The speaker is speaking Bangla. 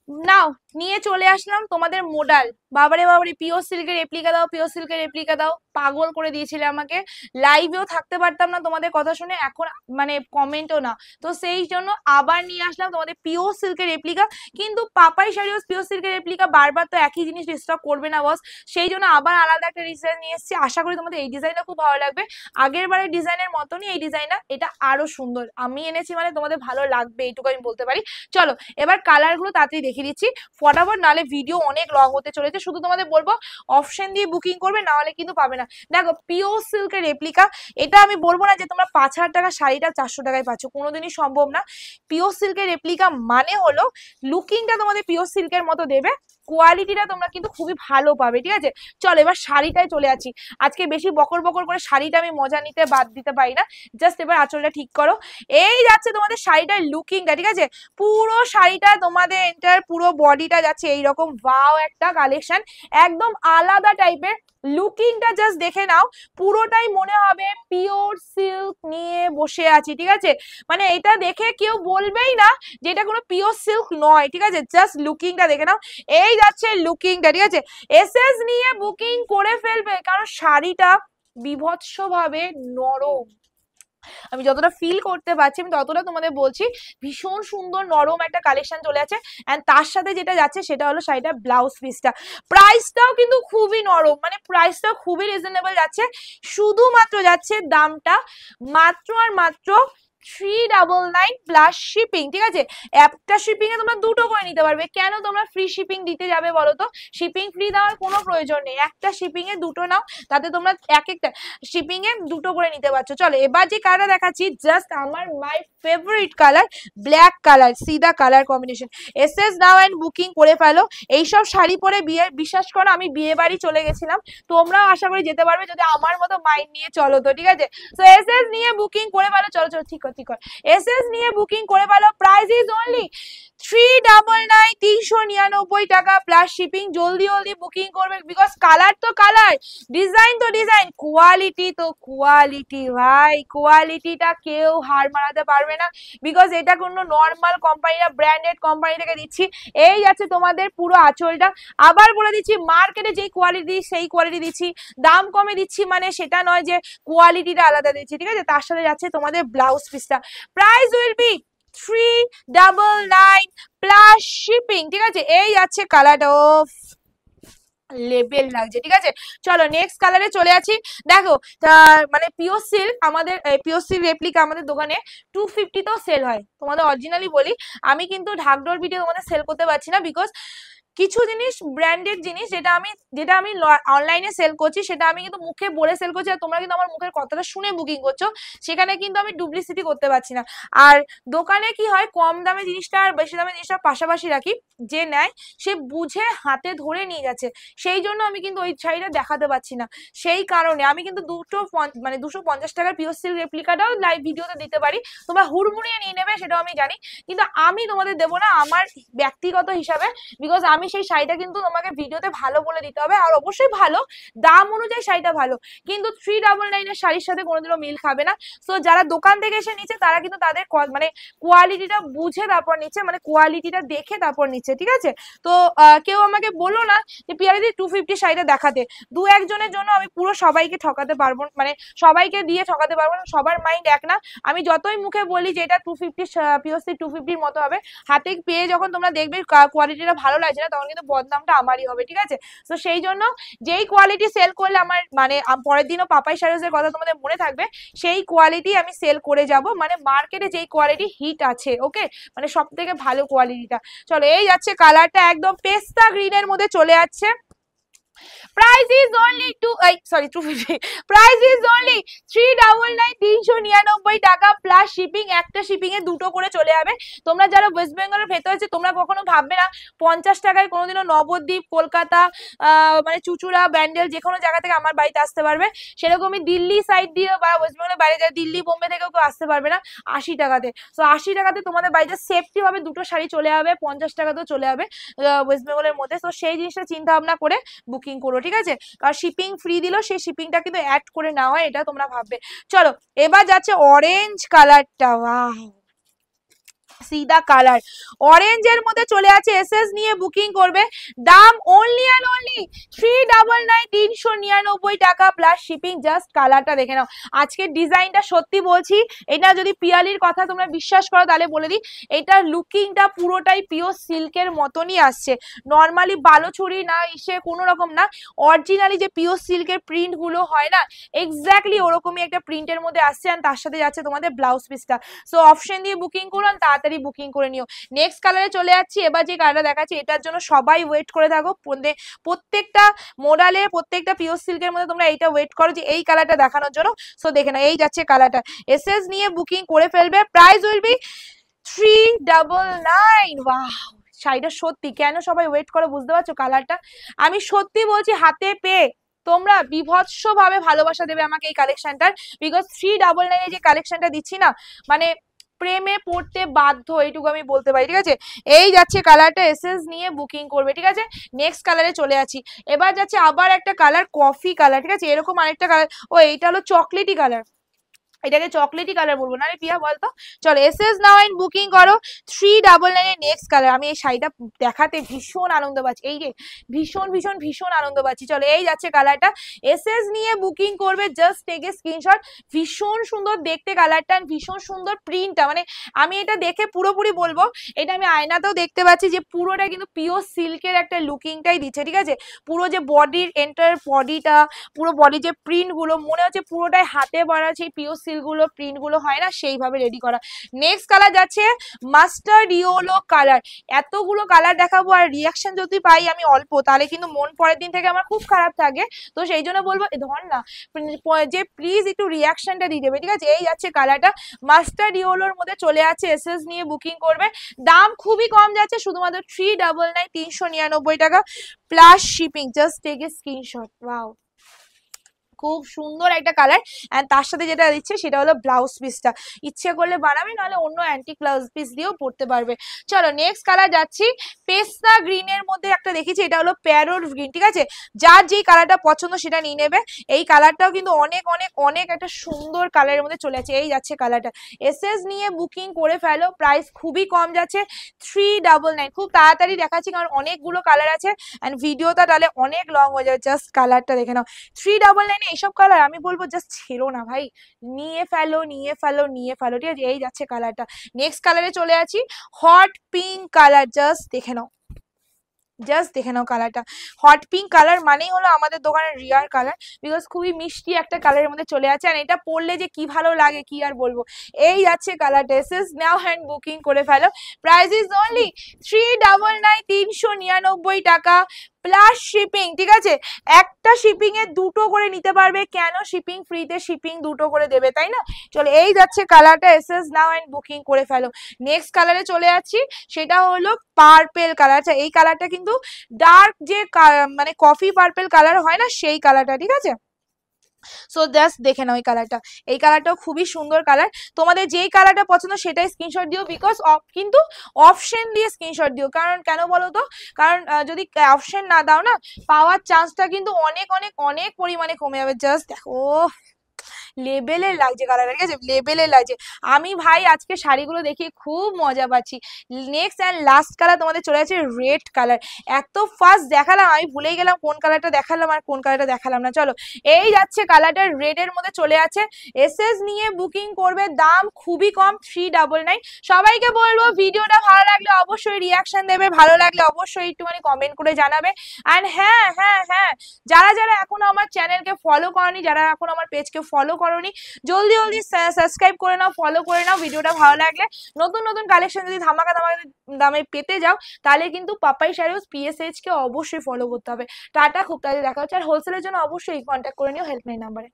নাও নিয়ে চলে আসলাম তোমাদের মোডাল। বাবারে বাবারে, পিওর সিল্কের রেপ্লিকা দাও, পিওর সিল্কের রেপ্লিকা দাও, পাগল করে দিয়েছিলে আমাকে। লাইভেও থাকতে পারতাম না তোমাদের কথা শুনে, এখন মানে কমেন্টও না। তো সেই জন্য আবার নিয়ে আসলাম তোমাদের পিওর সিল্কের রেপ্লিকা। কিন্তু পাপাই শাড়িও পিওর সিল্কের রেপ্লিকা, বারবার তো একই জিনিস রিস্টক করবে না বস। সেই জন্য আবার আলাদা একটা ডিজাইন নিয়ে এসেছি। আশা করি তোমাদের এই ডিজাইনটা খুব ভালো লাগবে। আগের বারের ডিজাইনের মতনই এই ডিজাইনটা, এটা আরো সুন্দর আমি এনেছি, মানে তোমাদের ভালো লাগবে এইটুকু আমি বলতে পারি। চলো এবার কালার গুলো তাড়াতাড়ি দেখিয়ে দিচ্ছি ফটাফট, নাহলে ভিডিও অনেক লং হতে চলেছে। শুধু তোমাদের বলবো অপশন দিয়ে বুকিং করবে, না হলে কিন্তু পাবে না। দেখো পিওর সিল্কের রেপ্লিকা, এটা আমি বলবো না যে তোমরা 5,000 টাকা শাড়িটা 400 টাকায় পাচ্ছ, কোনোদিনই সম্ভব না। পিওর সিল্কের রেপ্লিকা মানে হলো লুকিংটা তোমাদের পিওর সিল্কের মতো দেবে, কোয়ালিটিটা তোমরা কিন্তু খুবই ভালো পাবে, ঠিক আছে। চলো এবার শাড়িটায় চলে আছি। আজকে বেশি বকর বকর করে শাড়িটা আমি মজা নিতে বাদ দিতে পারি না। জাস্ট এবার আঁচলটা ঠিক করো। এই যাচ্ছে তোমাদের শাড়িটার লুকিংটা, ঠিক আছে। পুরো শাড়িটা তোমাদের এন্টার পুরো বডিটা যাচ্ছে এইরকম, ওয়াও একটা কালেকশন, একদম আলাদা টাইপের। লুকিংটা জাস্ট দেখে নাও, পুরোটাই মনে হবে পিওর সিল্ক নিয়ে বসে আছি, ঠিক আছে। মানে এটা দেখে কেউ বলবেই না যে এটা কোনো পিওর সিল্ক নয়, ঠিক আছে। জাস্ট লুকিংটা দেখে নাও, এই যাচ্ছে লুকিংটা, ঠিক আছে। এসএস নিয়ে বুকিং করে ফেলবে, কারণ শাড়িটা বিভৎস ভাবে নরম। আমি যতটা ফিল করতে পারছি আমি ততটা তোমাদের বলছি, ভীষণ সুন্দর নরম একটা কালেকশন চলে আছে। এন্ড তার সাথে যেটা যাচ্ছে সেটা হলো শাড়িটা ব্লাউজ পিসটা। প্রাইসটাও কিন্তু খুবই নরম, মানে প্রাইসটাও খুবই রিজনেবল যাচ্ছে। শুধুমাত্র যাচ্ছে দামটা মাত্র আর মাত্র 399 প্লাস শিপিং, ঠিক আছে। একটা শিপিং এ তোমরা দুটো করে নিতে পারবে। কেন তোমরা ফ্রি শিপিং দিতে যাবে বলো তো? শিপিং ফ্রি দেওয়ার কোনো প্রয়োজন নেই, একটা শিপিং এ দুটো নাও, তাতে তোমরা এক একটা শিপিং এ দুটো করে নিতে পারছো। চলো এবার যে কালার দেখাচ্ছি, জাস্ট আমার my favourite colour, black colour, see the colour combination. SS now and booking করে ফেলো। এইসব শাড়ি পরে বিয়ে, বিশ্বাস করো আমি বিয়ে বাড়ি চলে গেছিলাম, তোমরাও আশা করি যেতে পারবে যদি আমার মতো মাইন্ড নিয়ে চলো তো, ঠিক আছে। তো এসএস নিয়ে বুকিং করে ফেলো। চলো চলো ঠিক কর ঠিক কর, এসএস নিয়ে বুকিং করে ফেলো। প্রাইস ইজ অনলি 399, 399 টাকা প্লাস শিপিং। জলদি জলদি বুকিং করবে, বিকজ কালার তো কালার, ডিজাইন তো ডিজাইন, কোয়ালিটি তো কোয়ালিটি ভাই, কোয়ালিটিটা কেউ হার মারাতে পারবে না। বিকজ এটা কোনো নর্মাল কোম্পানি না, ব্র্যান্ডেড কোম্পানি থেকে দিচ্ছি। এই আছে তোমাদের পুরো আঁচলটা। আবার বলে দিচ্ছি, মার্কেটে যেই কোয়ালিটি সেই কোয়ালিটি দিচ্ছি, দাম কমে দিচ্ছি মানে সেটা নয় যে কোয়ালিটিটা আলাদা দিচ্ছি, ঠিক আছে। তার সাথে যাচ্ছে তোমাদের ব্লাউজ পিসটা। Price will be 399 plus shipping, ঠিক আছে। এই যাচ্ছে কালারটা, অফ লেভেল লাগছে, ঠিক আছে। চলো নেক্সট কালারে চলে আছি। দেখো মানে পিওর সিল্ক, আমাদের পিওর সিল্ক রেপ্লিকা আমাদের দোকানে 250 তেও সেল হয়। তোমাদের অরিজিনালি বলি, আমি কিন্তু ঢাকডোর ভিডিও তোমাদের সেল করতে পারছি না, বিকজ কিছু জিনিস ব্র্যান্ডেড জিনিস যেটা আমি অনলাইনে সেল করছি, সেটা আমি কিন্তু মুখে বলে সেল করছি, আর তোমরা কিন্তু আমার মুখের কথাটা শুনে বুকিং করছো, সেখানে কিন্তু আমি ডুপ্লিসিটি করতে পারছি না। আর দোকানে কি হয়, কম দামে জিনিসটা আর বেশি দামে জিনিসটা পাশাপাশি রাখি, যে নেয় সে বুঝে হাতে ধরে নিয়ে যাচ্ছে, সেই জন্য আমি কিন্তু ওই শাড়িটা দেখাতে পারছি না। সেই কারণে আমি কিন্তু মানে 250 টাকার পিওর সিল্ক রেপ্লিকাটাও লাইভ ভিডিওতে দিতে পারি, তোমরা হুড়মুড়িয়ে নিয়ে নেবে সেটাও আমি জানি, কিন্তু আমি তোমাদের দেবো না আমার ব্যক্তিগত হিসাবে, বিকজ আমি সেই শাড়িটা কিন্তু তোমাকে ভিডিওতে ভালো বলে দিতে হবে, আর অবশ্যই ভালো দাম অনুযায়ী শাড়িটা ভালো, কিন্তু 399 এর শাড়ির সাথে কোনোদিনও মিল খাবে না। সো যারা দোকান থেকে এসে নিচ্ছে তারা কিন্তু তাদের মানে কোয়ালিটিটা বুঝে তারপর নিচ্ছে, মানে কোয়ালিটিটা দেখে তারপর নিচ্ছে, ঠিক আছে। তো কেউ আমাকে বলো না যে পিয়ারিদি 250 শাড়িটা দেখাতে, দু একজনের জন্য আমি পুরো সবাইকে ঠকাতে পারবো, মানে সবাইকে দিয়ে ঠকাতে পারবো না, সবার মাইন্ড এক না। আমি যতই মুখে বলি যে এটা 250 পিওসি 250 মতো হবে, হাতে পেয়ে যখন তোমরা দেখবে কোয়ালিটিটা ভালো লাগছে না, তখন কিন্তু বদনামটা আমারই হবে, ঠিক আছে। তো সেই জন্য যেই কোয়ালিটি সেল করলে আমার মানে পরের দিনও পাপাই শাড়িজের কথা তোমাদের মনে থাকবে, সেই কোয়ালিটি আমি সেল করে যাব, মানে মার্কেটে যেই কোয়ালিটি হিট আছে, ওকে, মানে সব থেকে ভালো কোয়ালিটিটা। চলো এই যাচ্ছে কালারটা, একদম পেস্তা গ্রিনের মধ্যে চলে যাচ্ছে। Price is only 250. Price is only 399, 399 টাকা প্লাস শিপিং। একটা শিপিং এ দুটো করে চলে যাবে। তোমরা যারা ওয়েস্ট বেঙ্গলের ভেতরে আছে তোমরা কখনো ভাববে না 50 টাকায় কোনোদিনও নবদ্বীপ, কলকাতা, মানে চুচুড়া, ব্যান্ডেল যে কোনো জায়গা থেকে আমার বাড়িতে আসতে পারবে। সেরকমই দিল্লি সাইড দিয়ে বা ওয়েস্ট বেঙ্গলের বাইরে যায়, দিল্লি বোম্বে থেকেও কেউ আসতে পারবে না 80 টাকাতে। তো 80 টাকাতে তোমাদের বাড়িতে সেফটি ভাবে দুটো শাড়ি চলে যাবে, 50 টাকাতেও চলে যাবে ওয়েস্ট বেঙ্গলের মধ্যে। তো সেই জিনিসটা চিন্তা ভাবনা করে বুকিং করো, ঠিক আছে। কারণ শিপিং ফ্রি দিল, সেই শিপিংটা কিন্তু অ্যাড করে নেওয়া হয়, এটা তোমরা ভাববে। চলো এবার যাচ্ছে অরেঞ্জ কালারটা, ওয়াও সি দা কালার, অরেঞ্জের মধ্যে চলে আছে, এসএস নিয়ে বুকিং করবে, দাম অনলি অ্যান্ড অনলি 399, 399 টাকা প্লাস শিপিং। জাস্ট কালারটা দেখে নাও, আজকের ডিজাইনটা সত্যি বলছি, এটা যদি পিয়ালির কথা তোমরা বিশ্বাস করো তাহলে বলে দিই, এটার লুকিংটা পুরোটাই পিওর সিল্কের মতনই আসছে, নর্মালি বালুচুরি না এসে কোনো রকম না, অরিজিনালি যে পিওর সিল্কের প্রিন্ট গুলো হয় না এক্স্যাক্টলি ওরকমই একটা প্রিন্টের মধ্যে আসছে, আর তার সাথে যাচ্ছে তোমাদের ব্লাউজ পিসটা। সো অপশন দিয়ে বুকিং করুন, তাড়াতাড়ি বুকিং করে নিও। নেক্সট কালারে চলে যাচ্ছি, এবার যে কালারটা দেখাচ্ছি এটার জন্য সবাই ওয়েট করে থাকো, প্রত্যেকটা মডেলে প্রত্যেকটা পিওর সিল্কের মধ্যে তোমরা এইটা ওয়েট করো যে এই কালারটা দেখানোর জন্য। সো দেখে নাও, এই যাচ্ছে কালারটা, এসএস নিয়ে বুকিং করে ফেলবে, প্রাইস উইল বি 399। ওয়াও, শাড়িটা সত্যি কেন সবাই ওয়েট করে বুঝতে পারছো, কালারটা আমি সত্যি বলছি হাতে পেয়ে তোমরা বিভৎস ভাবে ভালোবাসা দেবে আমাকে এই কালেকশনটার, বিকজ 399 যে কালেকশনটা দিচ্ছি না, মানে প্রেমে পড়তে বাধ্য, এইটুকু আমি বলতে পারি। ঠিক আছে, এই যাচ্ছে কালারটা, এসএস নিয়ে বুকিং করবে। ঠিক আছে, নেক্সট কালারে চলে আছি, এবার যাচ্ছে আবার একটা কালার, কফি কালার। ঠিক আছে, এরকম আরেকটা কালার, ও এইটা হলো চকলেটি কালার, এটাকে চকলেটি কালার বলবো না রে পিয়া বলতো। চলো এসএস নাও এন্ড বুকিং করো, 399 এর নেক্সট কালার। আমি এই শাড়িটা দেখাতে ভীষণ আনন্দ পাচ্ছি, এই যে ভীষণ ভীষণ ভীষণ আনন্দ পাচ্ছি। চলো এই যাচ্ছে কালারটা, এসএস নিয়ে বুকিং করবে, জাস্ট টেক এ স্ক্রিনশট। ভীষণ সুন্দর দেখতে কালারটা, ভীষণ সুন্দর প্রিন্টটা, মানে আমি এটা দেখে পুরোপুরি বলবো, এটা আমি আয়নাতেও দেখতে পাচ্ছি যে পুরোটা কিন্তু পিওর সিল্কের একটা লুকিংটাই দিচ্ছে। ঠিক আছে, পুরো যে বডির এন্টার বডিটা, পুরো বডি যে প্রিন্ট গুলো মনে হচ্ছে পুরোটাই হাতে বানা সেই পিওর গুলো প্রিন্ট গুলো হয় না সেইভাবে রেডি করা। নেক্সট কালার যাচ্ছে মাস্টার্ড ইয়েলো কালার, এতগুলো কালার দেখাবো আর রিয়াকশন যদি পাই আমি অল্প তাহলে কিন্তু মন পরের দিন থেকে আমার খুব খারাপ থাকে, তো সেই জন্য বলবো ধর না যে প্লিজ একটু রিয়াকশনটা দিয়ে দেবে। ঠিক আছে, এই যাচ্ছে কালারটা, মাস্টার্ড ইয়েলোর মধ্যে চলে আছে, এসএস নিয়ে বুকিং করবে, দাম খুবই কম যাচ্ছে, শুধুমাত্র 399, 399 টাকা plus shipping. Just take a screenshot. Wow, খুব সুন্দর একটা কালার, এন্ড তার সাথে যেটা দিচ্ছে সেটা হলো ব্লাউজ পিসটা, ইচ্ছে করলে বানাবে, নাহলে অন্য অ্যান্টিক ব্লাউজ পিস দিয়েও পরতে পারবে। চলো নেক্সট কালার যাচ্ছি, পেস্তা গ্রিনের মধ্যে একটা দেখেছি, এটা হলো প্যারোট গ্রিন। ঠিক আছে, যার যেই কালারটা পছন্দ সেটা নিয়ে নেবে, এই কালারটাও কিন্তু অনেক অনেক অনেক একটা সুন্দর কালারের মধ্যে চলে যাচ্ছে, এই যাচ্ছে কালারটা, এসএস নিয়ে বুকিং করে ফেলো, প্রাইস খুবই কম যাচ্ছে 399। খুব তাড়াতাড়ি দেখাচ্ছি কারণ অনেকগুলো কালার আছে এন্ড ভিডিওটা তাহলে অনেক লং হয়ে যাবে। জাস্ট কালারটা দেখে নাও, 399 এইসব কালার আমি বলবো জাস্ট ছেড়ো না ভাই, নিয়ে ফেলো নিয়ে ফেলো নিয়ে ফেলো। ঠিক আছে, এই যাচ্ছে কালারটা। নেক্সট কালারে চলে আছি, হট পিঙ্ক কালার, জাস্ট দেখে নাও, জাস্ট দেখে নাও কালারটা, হট পিঙ্ক কালার মানেই হলো আমাদের দোকানের রিয়ার কালার, বিকজ খুবই মিষ্টি একটা কালারের মধ্যে চলে আছে, আর এটা পরলে যে কি ভালো লাগে কি আর বলবো। এই যাচ্ছে কালারটা, এসএস নাও হ্যান্ড বুকিং করে ফেলো, প্রাইস ইজ অনলি 399, 399 টাকা প্লাস শিপিং। ঠিক আছে, একটা শিপিং এ দুটো করে নিতে পারবে, কেন শিপিং ফ্রিতে শিপিং দুটো করে দেবে তাই না। চলো এই যাচ্ছে কালারটা, এসএস নাও এন্ড বুকিং করে ফেলো। নেক্সট কালারে চলে যাচ্ছি, সেটা হলো পার্পেল কালার। আচ্ছা এই কালারটা কিন্তু ডার্ক যে মানে কফি পার্পেল কালার হয় না সেই কালারটা। ঠিক আছে, সো জাস্ট দেখে নাও এই কালারটা, এই কালারটাও খুবই সুন্দর কালার, তোমাদের যেই কালারটা পছন্দ সেটাই স্ক্রিনশট দিও, বিকজ কিন্তু অপশন দিয়ে স্ক্রিনশট দিও, কারণ কেন বলো তো, কারণ যদি অপশন না দাও না পাওয়ার চান্সটা কিন্তু অনেক অনেক অনেক পরিমাণে কমে যাবে। জাস্ট দেখো লেবেলের লাগছে কালার, ঠিক আছে লেবেলের লাগছে। আমি ভাই আজকে শাড়িগুলো দেখে খুব মজা পাচ্ছি। নেক্সট অ্যান্ড লাস্ট কালার তোমাদের চলে আছে রেড কালার, এত ফাস্ট দেখালাম আমি ভুলেই গেলাম কোন কালারটা দেখালাম আর কোন কালারটা দেখালাম না। চলো এই যাচ্ছে কালারটা, রেড এর মধ্যে চলে আছে, এসএস নিয়ে বুকিং করবে, দাম খুবই কম 399। সবাইকে বলবো ভিডিওটা ভালো লাগলে অবশ্যই রিয়াকশন দেবে, ভালো লাগলে অবশ্যই একটুখানি কমেন্ট করে জানাবে। অ্যান্ড হ্যাঁ হ্যাঁ হ্যাঁ, যারা যারা এখনো আমার চ্যানেলকে ফলো করনি, যারা এখন আমার পেজকে ফলো করনি, জলদি জলদি সাবস্ক্রাইব করে নাও, ফলো করে নাও। ভিডিওটা ভালো লাগলে নতুন নতুন কালেকশন যদি ধামাকা ধামাকা দামে পেতে যাও তাহলে কিন্তু পাপাই শাড়িজ PSH কে অবশ্যই ফলো করতে হবে। টাটা, খুব তাড়াতাড়ি দেখা হচ্ছে, আর হোলসেলের জন্য অবশ্যই কন্ট্যাক্ট করে নিও হেল্পলাইন নাম্বারে।